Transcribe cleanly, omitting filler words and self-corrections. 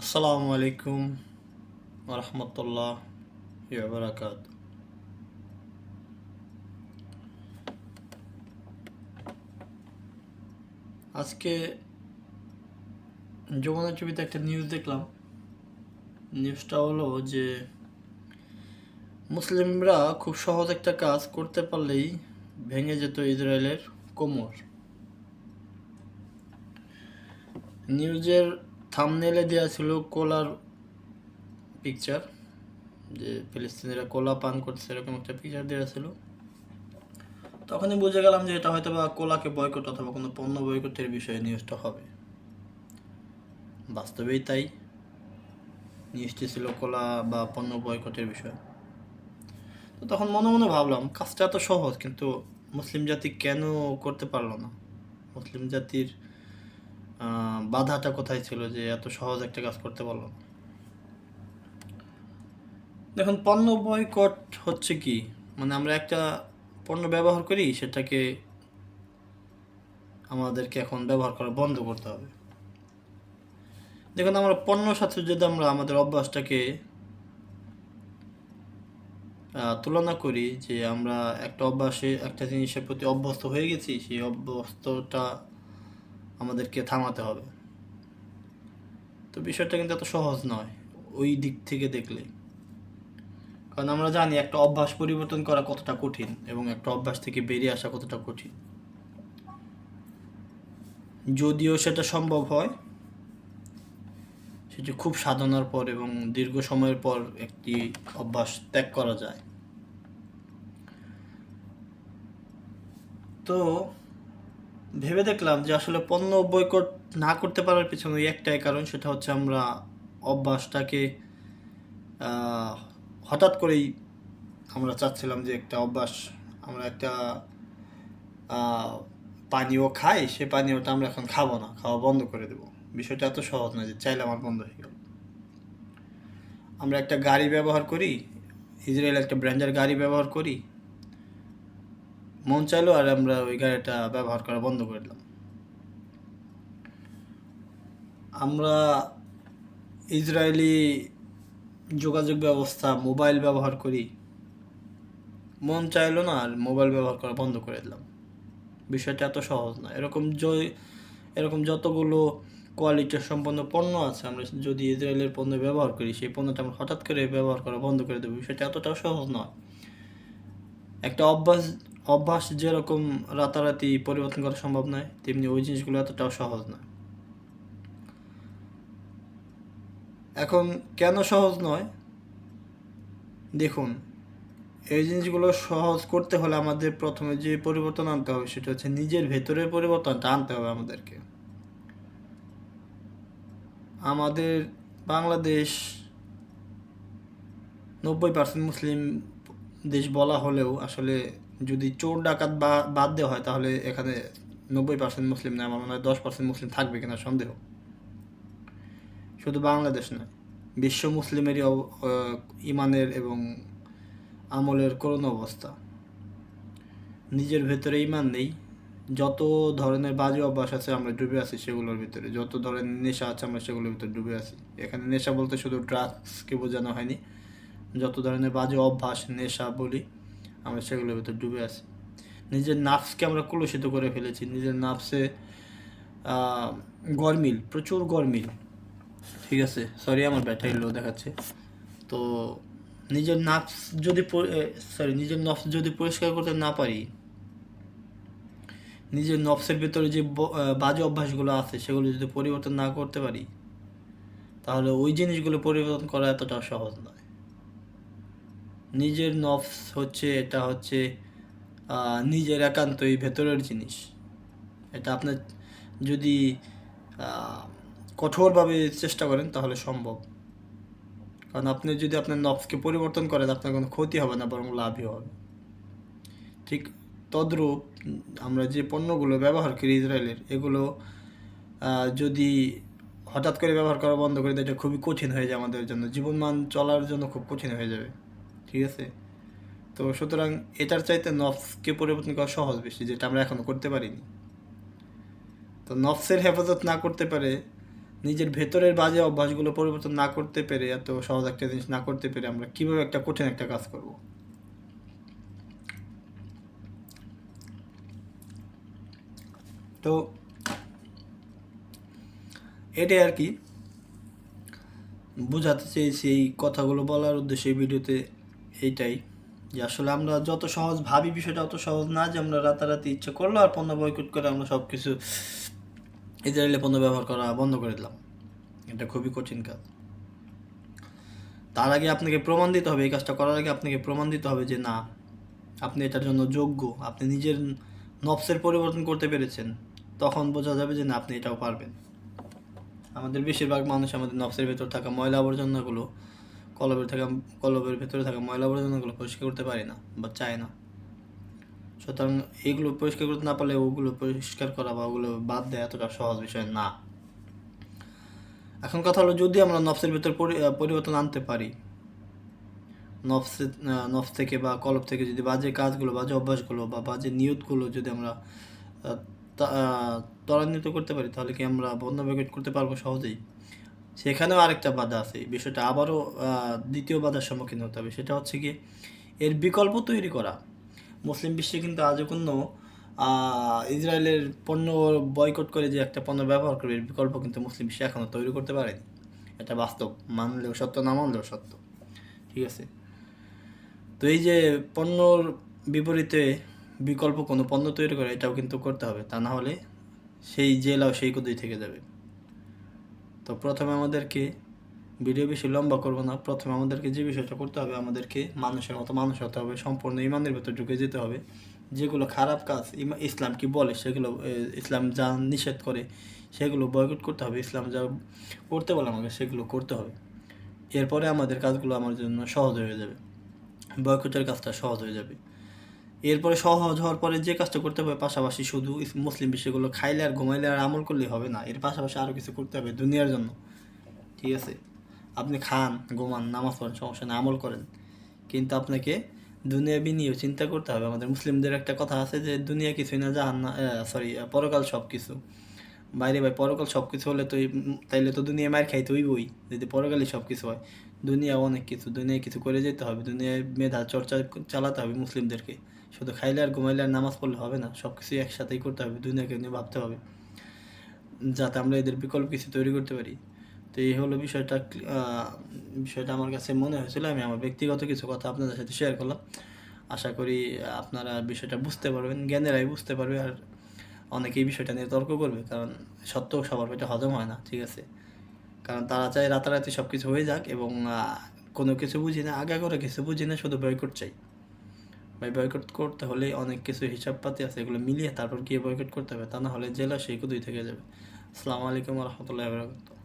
আসসালামু আলাইকুম রহমতুল্লাহ বারাকাত। আজকে যমুনা টিভিতে একটা নিউজ দেখলাম। নিউজটা হলো যে মুসলিমরা খুব সহজ একটা কাজ করতে পারলেই ভেঙে যেত ইসরায়েলের কোমর। নিউজের থাম্বনেইলে দেওয়া ছিল কোলার পিকচার, যে ফিলিস্তিনিরা কোলা পান করছে এরকম একটা পিকচার দেওয়া ছিল। তখনই বুঝে গেলাম যে এটা হয়তো বা কোলাকে বয়কট অথবা কোনো পণ্য বয়কটের বিষয়ে নিউজটা হবে। বাস্তবেই তাই, নিউজটি ছিল কোলা বা পণ্য বয়কটের বিষয়। তো তখন মনে মনে ভাবলাম, কাজটা এত সহজ, কিন্তু মুসলিম জাতি কেন করতে পারলো না? মুসলিম জাতির বাধাটা কোথায় ছিল যে এত সহজ একটা কাজ করতে পারলো না? দেখুন, পণ্য বয়কট হচ্ছে কি, মানে আমরা একটা পণ্য ব্যবহার করি, সেটাকে আমাদেরকে এখন ব্যবহার করা বন্ধ করতে হবে। দেখুন, আমরা পণ্যর সাথে যদি আমরা আমাদের অভ্যাসটাকে তুলনা করি, যে আমরা একটা অভ্যাসে একটা জিনিসের প্রতি অভ্যস্ত হয়ে গেছি, সেই অভ্যস্তটা আমাদেরকে থামাতে হবে। তো বিষয়টা কিন্তু এত সহজ নয় ওই দিক থেকে দেখলে। কারণ আমরা জানি একটা অভ্যাস পরিবর্তন করা কতটা কঠিন এবং একটা অভ্যাস থেকে বেরিয়ে আসা কতটা কঠিন। যদিও সেটা সম্ভব হয়, সেটি খুব সাধনার পর এবং দীর্ঘ সময়ের পর একটি অভ্যাস ত্যাগ করা যায়। তো ভেবে দেখলাম যে আসলে পণ্য বয়কট না করতে পারার পিছনে একটাই কারণ, সেটা হচ্ছে আমরা অভ্যাসটাকে হঠাৎ করেই আমরা চাচ্ছিলাম যে একটা অভ্যাস, আমরা একটা পানীয় খাই, সে পানীয়টা আমরা এখন খাবো না, খাওয়া বন্ধ করে দেবো। বিষয়টা এত সহজ নয় যে চাইলে আমার বন্ধ হয়ে গেল। আমরা একটা গাড়ি ব্যবহার করি, ইসরায়েল একটা ব্র্যান্ডের গাড়ি ব্যবহার করি, মন চাইলো আর আমরা ওই গাড়িটা ব্যবহার করা বন্ধ করে দিলাম। আমরা ইসরায়েলি যোগাযোগ ব্যবস্থা মোবাইল ব্যবহার করি, মন চাইলো না আর মোবাইল ব্যবহার করা বন্ধ করে দিলাম। বিষয়টা এত সহজ না। এরকম যতগুলো কোয়ালিটির সম্পন্ন পণ্য আছে, আমরা যদি ইসরায়েলের পণ্য ব্যবহার করি, সেই পণ্যটা আমরা হঠাৎ করে ব্যবহার করা বন্ধ করে দেবো, বিষয়টা এতটাও সহজ নয়। একটা অভ্যাস যেরকম রাতারাতি পরিবর্তন করা সম্ভব নয়, তেমনি ওই জিনিসগুলো এতটাও সহজ নয়। এখন কেন সহজ নয়? দেখুন, এই জিনিসগুলো সহজ করতে হলে আমাদের প্রথমে যে পরিবর্তন আনতে হবে, সেটা হচ্ছে নিজের ভেতরের পরিবর্তনটা আনতে হবে আমাদেরকে। আমাদের বাংলাদেশ 90% মুসলিম দেশ বলা হলেও আসলে যদি চোর ডাকাত বাদ দেওয়া হয়, তাহলে এখানে 90% মুসলিম নয়, আমার মনে হয় 10% মুসলিম থাকবে কিনা সন্দেহ। শুধু বাংলাদেশ নয়, বিশ্ব মুসলিমেরই ইমানের এবং আমলের করুণ অবস্থা। নিজের ভেতরে ইমান নেই, যত ধরনের বাজে অভ্যাস আছে আমরা ডুবে আছি সেগুলোর ভিতরে, যত ধরনের নেশা আছে আমরা সেগুলোর ভিতরে ডুবে আছি। এখানে নেশা বলতে শুধু ড্রাগসকে বোঝানো হয়নি, যত ধরনের বাজে অভ্যাস নেশা বলি আমরা সেগুলোর ভিতরে ডুবে আছি। নিজের নাফসকে আমরা কলুষিত করে ফেলেছি। নিজের নাফসে গরমিল, প্রচুর গরমিল। ঠিক আছে, সরি আমার ব্যাটারি লো দেখাচ্ছে। তো নিজের নাফস যদি নিজের নফস যদি পরিষ্কার করতে না পারি, নিজের নফসের ভিতরে যে বাজে অভ্যাসগুলো আছে সেগুলো যদি পরিবর্তন না করতে পারি, তাহলে ওই জিনিসগুলো পরিবর্তন করা এতটাও সহজ নয়। নিজের নফস এটা হচ্ছে নিজের একান্তই ভেতরের জিনিস। এটা আপনার যদি কঠোরভাবে চেষ্টা করেন তাহলে সম্ভব। কারণ আপনি যদি আপনার নফসকে পরিবর্তন করেন, আপনার কোনো ক্ষতি হবে না, বরং লাভই হবে। ঠিক তদ্রূপ আমরা যে পণ্যগুলো ব্যবহার করি ইসরায়েলের, এগুলো যদি হঠাৎ করে ব্যবহার করা বন্ধ করে দেয়, এটা খুবই কঠিন হয়ে যায় আমাদের জন্য, জীবনমান চলার জন্য খুব কঠিন হয়ে যাবে। ঠিক আছে, তো সুতরাং এটার চাইতে নফসকে পরিবর্তন করা সহজ বেশি, যেটা আমরা এখনও করতে পারিনি। তো নফসের হেফাজত না করতে পারে নিজের ভেতরের বাজে অভ্যাসগুলো পরিবর্তন না করতে পেরে, এত সহজ একটা জিনিস না করতে পেরে আমরা কীভাবে একটা কঠিন একটা কাজ করব? তো এটাই আর কি বোঝাতে চেয়েছি, এই কথাগুলো বলার উদ্দেশ্যে এই ভিডিওতে এইটাই, যে আসলে আমরা যত সহজ ভাবি বিষয়টা অত সহজ না, যে আমরা রাতারাতি ইচ্ছা করলো আর পণ্য বয়কট করে আমরা সব কিছু ইসরায়েলের পণ্য ব্যবহার করা বন্ধ করে দিলাম। এটা খুবই কঠিন কাজ। তার আগে আপনাকে প্রমাণ দিতে হবে, এই কাজটা করার আগে আপনাকে প্রমাণ দিতে হবে যে না, আপনি এটার জন্য যোগ্য, আপনি নিজের নফসের পরিবর্তন করতে পেরেছেন। তখন বোঝা যাবে যে না, আপনি এটাও পারবেন। আমাদের বেশিরভাগ মানুষ আমাদের নফসের ভেতর থাকা ময়লা আবর্জনাগুলো, কলবের ভেতরে থাকা ময়লা আবর্জনাগুলো পরিষ্কার করতে পারি না বা চায় না। সুতরাং এইগুলো পরিষ্কার করতে না পারলে ওগুলো পরিষ্কার করা বা ওগুলো বাদ দেওয়া এতটা সহজ বিষয় না। এখন কথা হলো, যদি আমরা নফসের ভেতর পরিবর্তন আনতে পারি, নফস থেকে বা কলব থেকে যদি বাজে কাজগুলো, বাজে অভ্যাসগুলো বা বাজে নিয়তগুলো যদি আমরা ত্বরান্বিত করতে পারি, তাহলে কি আমরা বন্ধ বয়কট করতে পারবো সহজেই? সেখানেও আরেকটা বাধা আছে, বিষয়টা আবারও দ্বিতীয় বাধার সম্মুখীন হতে হবে। সেটা হচ্ছে কি, এর বিকল্প তৈরি করা। মুসলিম বিশ্বে কিন্তু আজও কোনো ইসরায়েলের পণ্য বয়কট করে যে একটা পণ্য ব্যবহার করবে, এর বিকল্প কিন্তু মুসলিম বিশ্বে এখনও তৈরি করতে পারেনি। এটা বাস্তব, মানলেও সত্য, না মানলেও সত্য। ঠিক আছে? তো এই যে পণ্যর বিপরীতে বিকল্প কোনো পণ্য তৈরি করে, এটাও কিন্তু করতে হবে, তা না হলে সেই জেলাও সেই কদই থেকে যাবে। তো প্রথমে আমাদেরকে, ভিডিও বেশি লম্বা করব না, প্রথমে আমাদেরকে যে বিষয়টা করতে হবে, আমাদেরকে মানুষের মতো মানুষ হতে হবে, সম্পূর্ণ ইমানের ভেতর ঢুকে যেতে হবে। যেগুলো খারাপ কাজ ইসলাম কি বলে সেগুলো, ইসলাম যা নিষেধ করে সেগুলো বয়কট করতে হবে, ইসলাম যা করতে বলে আমাকে সেগুলো করতে হবে। এরপরে আমাদের কাজগুলো আমার জন্য সহজ হয়ে যাবে, বয়কটের কাজটা সহজ হয়ে যাবে। এরপরে সহজ হওয়ার পরে যে কাজটা করতে হবে, পাশাপাশি শুধু মুসলিম বিষয়গুলো খাইলে আর ঘুমাইলে আর আমল করলেই হবে না, এর পাশাপাশি আরও কিছু করতে হবে দুনিয়ার জন্য। ঠিক আছে? আপনি খান, ঘুমান, নামাজ পড়েন, সমস্যা নেই, আমল করেন, কিন্তু আপনাকে দুনিয়াবি নিয়েও চিন্তা করতে হবে। আমাদের মুসলিমদের একটা কথা আছে যে দুনিয়া কিছুই না, পরকাল সব কিছু। বাইরে ভাই, পরকাল সব কিছু হলে তো তাইলে তো দুনিয়ায় মার খাইতে হইবই, যদি পরকালই সব কিছু হয়। দুনিয়া অনেক কিছু, দুনিয়ায় কিছু করে যেতে হবে, দুনিয়ায় মেধা চর্চা চালাতে হবে মুসলিমদেরকে। শুধু খাইলে আর ঘুমাইলে আর নামাজ পড়লে হবে না, সব কিছুই একসাথেই করতে হবে, দুনিয়াকে নিয়ে ভাবতে হবে, যাতে আমরা এদের বিকল্প কিছু তৈরি করতে পারি। তো এই হলো বিষয়টা। বিষয়টা আমার কাছে মনে হয়েছিল, আমি আমার ব্যক্তিগত কিছু কথা আপনাদের সাথে শেয়ার করলাম। আশা করি আপনারা বিষয়টা বুঝতে পারবেন, জ্ঞানেরাই বুঝতে পারবে, আর অনেকেই বিষয়টা নিয়ে তর্ক করবে, কারণ সত্য সবার পেটে হজম হয় না। ঠিক আছে? কারণ তারা চায় রাতারাতি সব কিছু হয়ে যাক, এবং কোনো কিছু বুঝি না, আগে করে কিছু বুঝি না, শুধু বয়কট চাই। ভাই, বয়কট করতে হলে অনেক কিছু হিসাবপাতি আছে, এগুলো মিলিয়ে তারপর গিয়ে বয়কট করতে হবে, তা না হলে জেলা সেই কুদুই থেকে যাবে। আসসালামু আলাইকুম রহমতুল্লাহ বরকাতুহু।